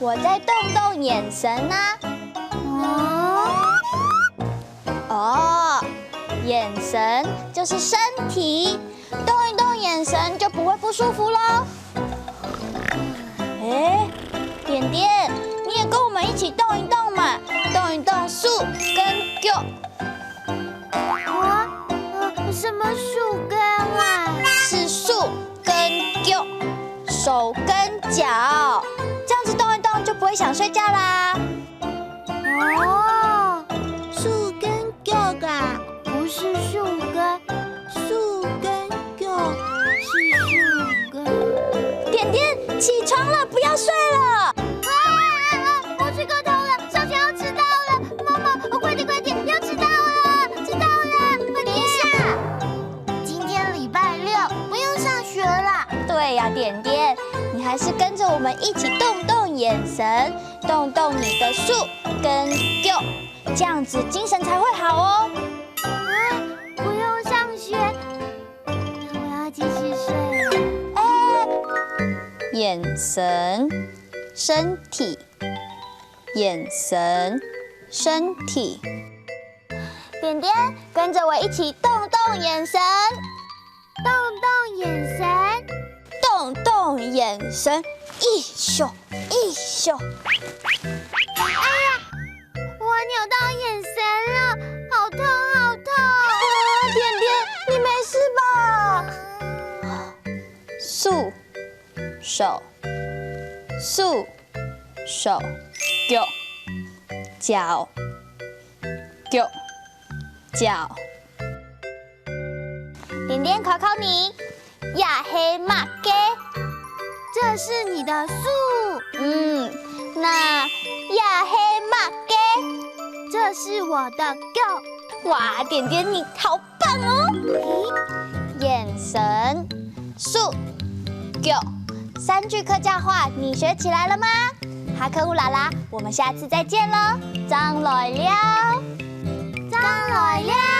我在动动眼神啊。哦，眼神就是身体，动一动眼神就不会不舒服喽。哎，点点，你也跟我们一起动一动嘛，动一动树跟脚。什么树根啊？是树跟脚，手跟脚，这样子动一动就不会想睡觉啦。哦，树跟脚啊，不是树根，树跟脚是树根。点点，起床了，不要睡了。我睡过头了，上学要迟到了。妈妈，快点快点，要迟到了，迟到了，快点下。今天礼拜六，不用上学了。对呀，点点，你还是跟着我们一起动动眼神，动动你的树跟脚，这样子精神才会好哦。不用上学，那我要继续睡了。眼神，身体，眼神，身体。点点，跟着我一起动动眼神，动动眼神，动动眼神，一咻一咻。我扭到眼神了，好痛好痛！点点，你没事吧？束手，束手，脚，脚，脚，脚。点点，考考你，亚黑马给，这是你的树，那亚黑马给，这是我的狗。哇，点点你好棒哦！眼神、树、脚，3句客家话你学起来了吗？哈克乌拉拉，我们下次再见喽，张来了，张来了。